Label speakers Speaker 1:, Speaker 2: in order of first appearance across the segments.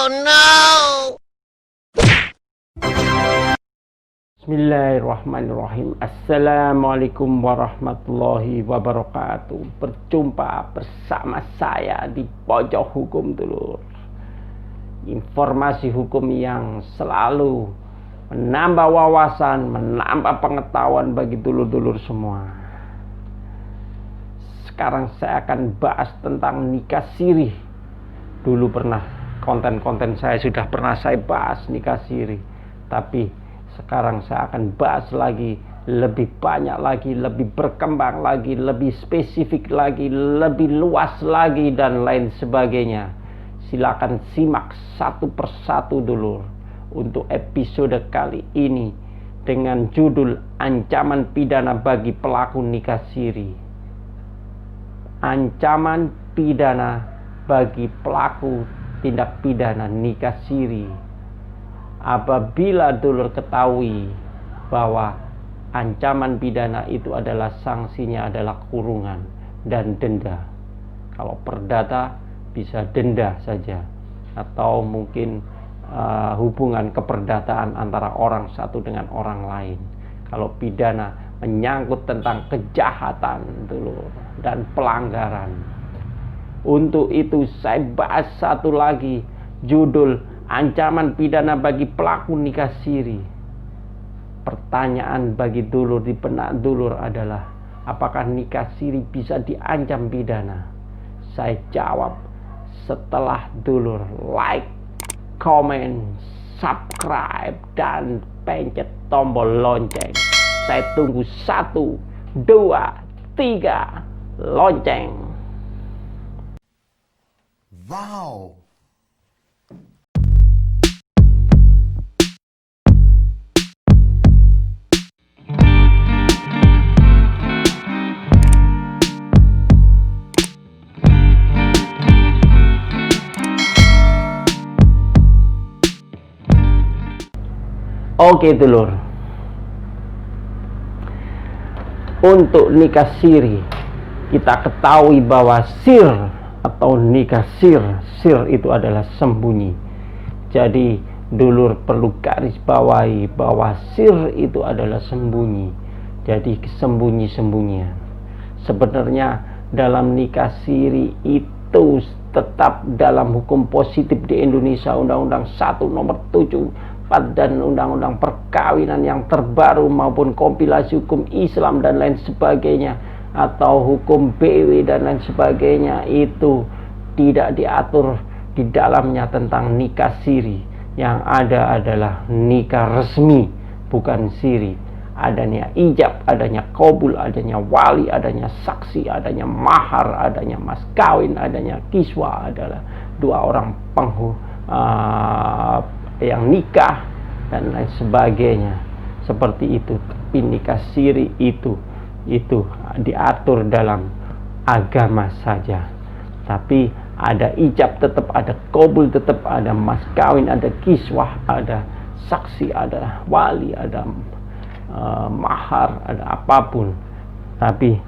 Speaker 1: Oh no!
Speaker 2: Bismillahirrahmanirrahim. Assalamualaikum warahmatullahi wabarakatuh. Berjumpa bersama saya di Pojok Hukum Dulur. Informasi hukum yang selalu menambah wawasan, menambah pengetahuan bagi dulur-dulur semua. Sekarang saya akan bahas tentang nikah siri. Dulu pernah konten-konten saya sudah pernah saya bahas nikah siri, tapi sekarang saya akan bahas lagi, lebih banyak lagi, lebih berkembang lagi, lebih spesifik lagi, lebih luas lagi, dan lain sebagainya. Silakan simak satu persatu dulu untuk episode kali ini dengan judul Ancaman Pidana bagi Pelaku Nikah Siri. Ancaman pidana bagi pelaku tindak pidana nikah siri. Apabila dulur ketahui bahwa ancaman pidana itu adalah sanksinya adalah kurungan dan denda. Kalau perdata bisa denda saja, atau mungkin hubungan keperdataan antara orang satu dengan orang lain. Kalau pidana menyangkut tentang kejahatan dulur dan pelanggaran. Untuk itu saya bahas satu lagi, judul Ancaman Pidana bagi Pelaku Nikah Siri. Pertanyaan bagi dulur di benak dulur adalah, apakah nikah siri bisa diancam pidana? Saya jawab setelah dulur like, comment, subscribe, dan pencet tombol lonceng. Saya tunggu 1, 2, 3, lonceng.
Speaker 1: Wow!
Speaker 2: Oke dulur, untuk nikah siri kita ketahui bahwa sir atau nikah sir itu adalah sembunyi. Jadi dulur perlu garis bawahi bahwa sir itu adalah sembunyi. Jadi sembunyi-sembunyian. Sebenarnya dalam nikah siri itu tetap dalam hukum positif di Indonesia, Undang-Undang 1 nomor 74 dan Undang-Undang Perkawinan yang terbaru maupun kompilasi hukum Islam dan lain sebagainya, atau hukum BW dan lain sebagainya, itu tidak diatur di dalamnya tentang nikah siri. Yang ada adalah nikah resmi, bukan siri. Adanya ijab, adanya qabul, adanya wali, adanya saksi, adanya mahar, adanya mas kawin, adanya kiswah, adalah dua orang yang nikah dan lain sebagainya. Seperti itu. Tapi nikah siri itu diatur dalam agama saja. Tapi ada ijab tetap, ada qabul tetap, ada mas kawin, ada kiswah, ada saksi, ada wali, ada mahar, ada apapun. Tapi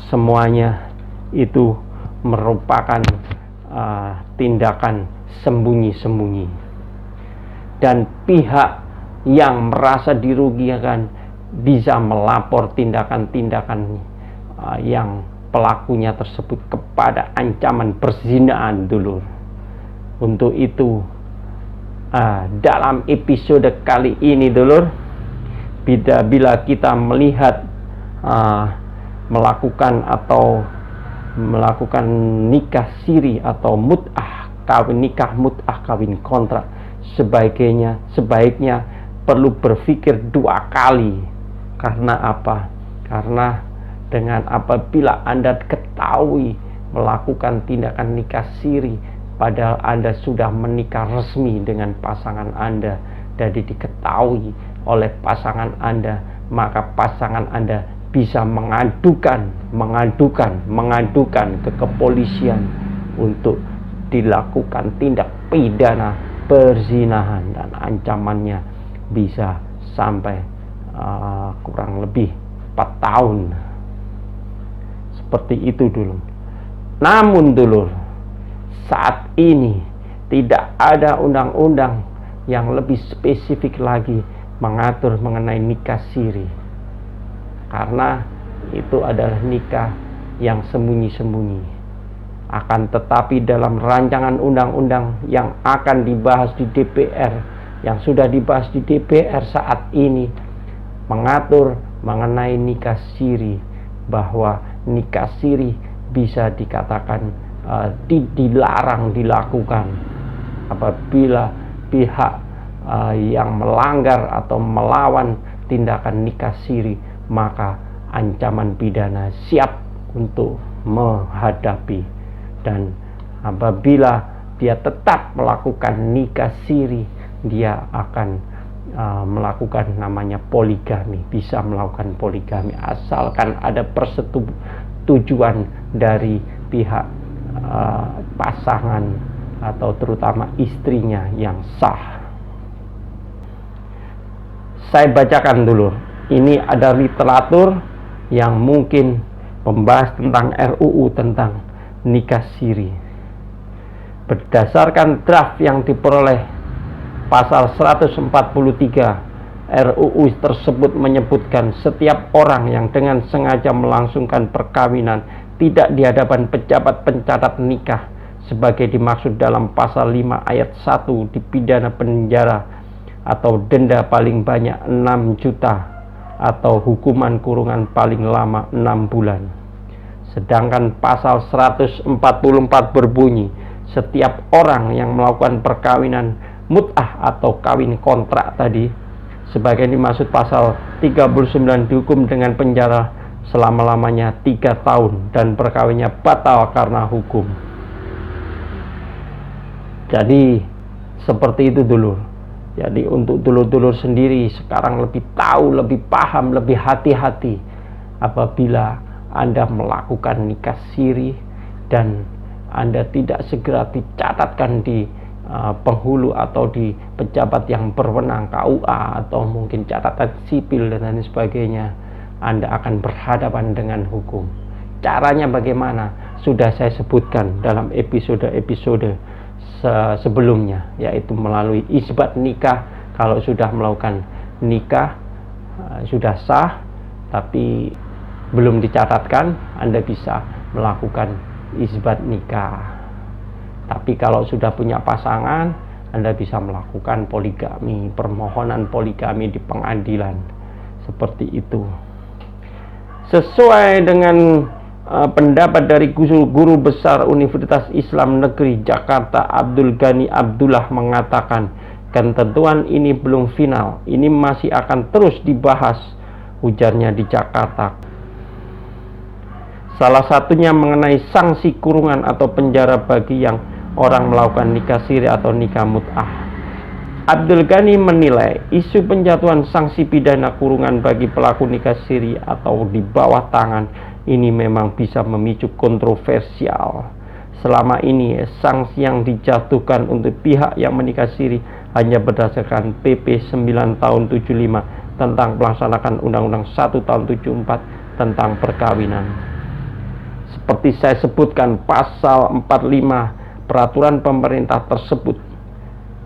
Speaker 2: semuanya itu merupakan tindakan sembunyi-sembunyi. Dan pihak yang merasa dirugikan bisa melapor tindakan-tindakan yang pelakunya tersebut kepada ancaman perzinaan dulur. Untuk itu dalam episode kali ini dulur, bila kita melihat melakukan nikah siri atau mut'ah, nikah mut'ah, kawin kontrak, sebaiknya perlu berpikir 2 kali. Karena apa? Karena dengan apabila Anda ketahui melakukan tindakan nikah siri padahal Anda sudah menikah resmi dengan pasangan Anda, jadi diketahui oleh pasangan Anda, maka pasangan Anda bisa mengadukan ke kepolisian untuk dilakukan tindak pidana perzinahan, dan ancamannya bisa sampai kurang lebih 4 tahun. Seperti itu dulu. Namun dulur, saat ini tidak ada undang-undang yang lebih spesifik lagi mengatur mengenai nikah siri, karena itu adalah nikah yang sembunyi-sembunyi. Akan tetapi dalam rancangan undang-undang yang akan dibahas di DPR, yang sudah dibahas di DPR saat ini, mengatur mengenai nikah siri, bahwa nikah siri bisa dikatakan dilarang dilakukan apabila pihak yang melanggar atau melawan tindakan nikah siri, maka ancaman pidana siap untuk menghadapi. Dan apabila dia tetap melakukan nikah siri, dia akan melakukan namanya poligami, bisa melakukan poligami asalkan ada persetujuan dari pihak pasangan atau terutama istrinya yang sah. Saya bacakan dulu, ini ada literatur yang mungkin membahas tentang RUU tentang nikah siri. Berdasarkan draft yang diperoleh, pasal 143 RUU tersebut menyebutkan setiap orang yang dengan sengaja melangsungkan perkawinan tidak di hadapan pejabat pencatat nikah sebagai dimaksud dalam pasal 5 ayat 1 dipidana penjara atau denda paling banyak 6 juta atau hukuman kurungan paling lama 6 bulan. Sedangkan pasal 144 berbunyi, setiap orang yang melakukan perkawinan mut'ah atau kawin kontrak tadi, sebagai dimaksud pasal 39, dihukum dengan penjara selama-lamanya 3 tahun dan perkawinnya batal karena hukum. Jadi seperti itu dulur. Jadi untuk dulur-dulur sendiri sekarang lebih tahu, lebih paham, lebih hati-hati apabila Anda melakukan nikah siri dan Anda tidak segera dicatatkan di penghulu atau di pejabat yang berwenang, KUA atau mungkin catatan sipil dan lain sebagainya, Anda akan berhadapan dengan hukum. Caranya bagaimana? Sudah saya sebutkan dalam episode-episode sebelumnya, yaitu melalui isbat nikah. Kalau sudah melakukan nikah, sudah sah tapi belum dicatatkan, Anda bisa melakukan isbat nikah. Tapi kalau sudah punya pasangan, Anda bisa melakukan poligami, permohonan poligami di pengadilan. Seperti itu. Sesuai dengan pendapat dari Guru Besar Universitas Islam Negeri Jakarta Abdul Ghani Abdullah mengatakan, ketentuan ini belum final, ini masih akan terus dibahas, ujarnya di Jakarta. Salah satunya mengenai sanksi kurungan atau penjara bagi yang orang melakukan nikah siri atau nikah mut'ah. Abdul Ghani menilai isu penjatuhan sanksi pidana kurungan bagi pelaku nikah siri atau di bawah tangan ini memang bisa memicu kontroversial. Selama ini sanksi yang dijatuhkan untuk pihak yang menikah siri hanya berdasarkan PP 9 tahun 75 tentang pelaksanaan Undang-Undang 1 tahun 74 tentang perkawinan. Seperti saya sebutkan, pasal 45 peraturan pemerintah tersebut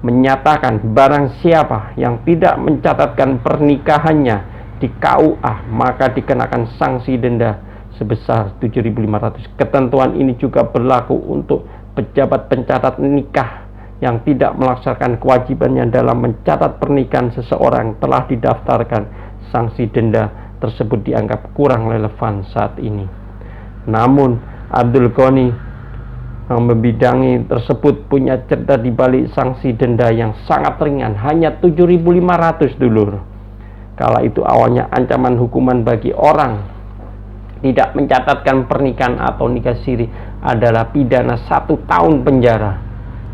Speaker 2: menyatakan barang siapa yang tidak mencatatkan pernikahannya di KUA maka dikenakan sanksi denda sebesar 7.500. Ketentuan ini juga berlaku untuk pejabat pencatat nikah yang tidak melaksanakan kewajibannya dalam mencatat pernikahan seseorang telah didaftarkan. Sanksi denda tersebut dianggap kurang relevan saat ini. Namun Abdul Ghani yang membidangi tersebut punya cerita di balik sanksi denda yang sangat ringan, hanya 7.500 dulur. Kala itu awalnya ancaman hukuman bagi orang tidak mencatatkan pernikahan atau nikah siri adalah pidana 1 tahun penjara.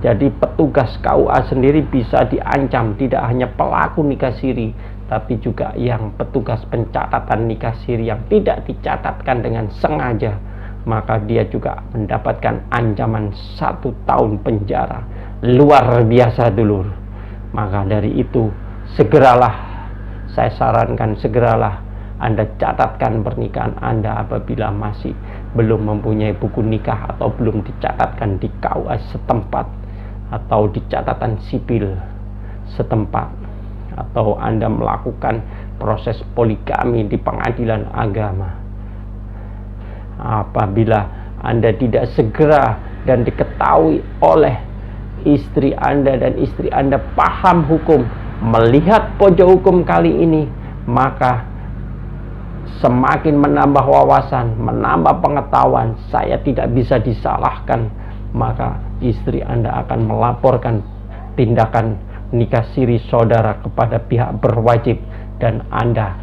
Speaker 2: Jadi petugas KUA sendiri bisa diancam, tidak hanya pelaku nikah siri, tapi juga yang petugas pencatatan nikah siri yang tidak dicatatkan dengan sengaja, maka dia juga mendapatkan ancaman 1 tahun penjara. Luar biasa dulur. Maka dari itu segeralah, saya sarankan segeralah Anda catatkan pernikahan Anda apabila masih belum mempunyai buku nikah atau belum dicatatkan di KUA setempat. atau di catatan sipil setempat, atau Anda melakukan proses poligami di pengadilan agama, apabila Anda tidak segera dan diketahui oleh istri Anda dan istri Anda paham hukum, melihat pojok hukum kali ini, maka semakin menambah wawasan, menambah pengetahuan, saya tidak bisa disalahkan, maka istri Anda akan melaporkan tindakan nikah siri saudara kepada pihak berwajib, dan Anda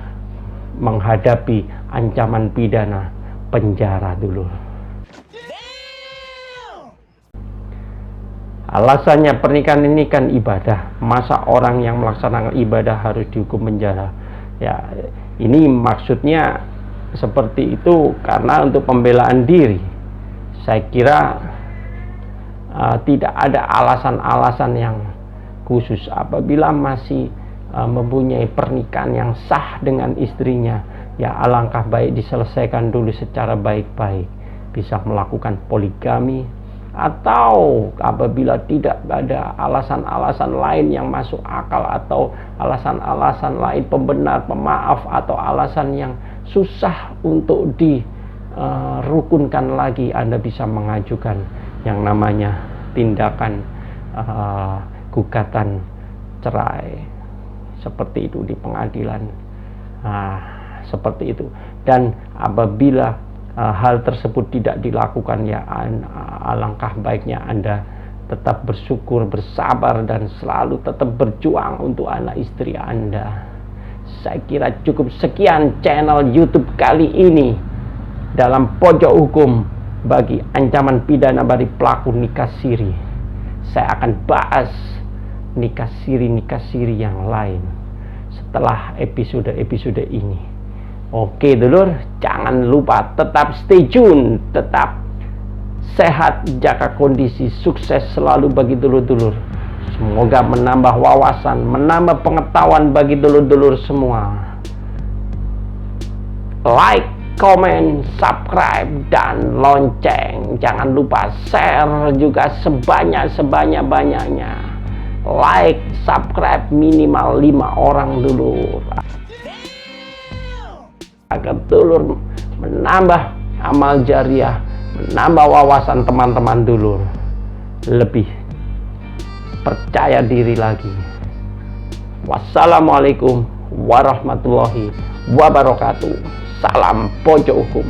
Speaker 2: menghadapi ancaman pidana penjara dulu. Alasannya pernikahan ini kan ibadah. Masa orang yang melaksanakan ibadah harus dihukum penjara? Ya, ini maksudnya seperti itu karena untuk pembelaan diri. Saya kira tidak ada alasan-alasan yang khusus. Apabila masih mempunyai pernikahan yang sah dengan istrinya, ya alangkah baik diselesaikan dulu secara baik-baik. Bisa melakukan poligami, atau apabila tidak ada alasan-alasan lain yang masuk akal, atau alasan-alasan lain pembenar, pemaaf, atau alasan yang susah untuk dirukunkan lagi, Anda bisa mengajukan yang namanya tindakan gugatan cerai seperti itu di pengadilan, seperti itu. Dan apabila hal tersebut tidak dilakukan, ya alangkah baiknya Anda tetap bersyukur, bersabar, dan selalu tetap berjuang untuk anak istri Anda. Saya kira cukup sekian channel YouTube kali ini dalam pojok hukum bagi ancaman pidana bagi pelaku nikah siri. Saya akan bahas nikah siri yang lain setelah episode ini. Oke dulur, jangan lupa tetap stay tune, tetap sehat, jaga kondisi, sukses selalu bagi dulur-dulur. Semoga menambah wawasan, menambah pengetahuan bagi dulur-dulur semua. Like, comment, subscribe, dan lonceng. Jangan lupa share juga sebanyak-banyaknya. Like, subscribe minimal 5 orang dulur, agar dulur menambah amal jariah, menambah wawasan teman-teman dulur, lebih percaya diri lagi. Wassalamualaikum warahmatullahi wabarakatuh. Salam pojok hukum.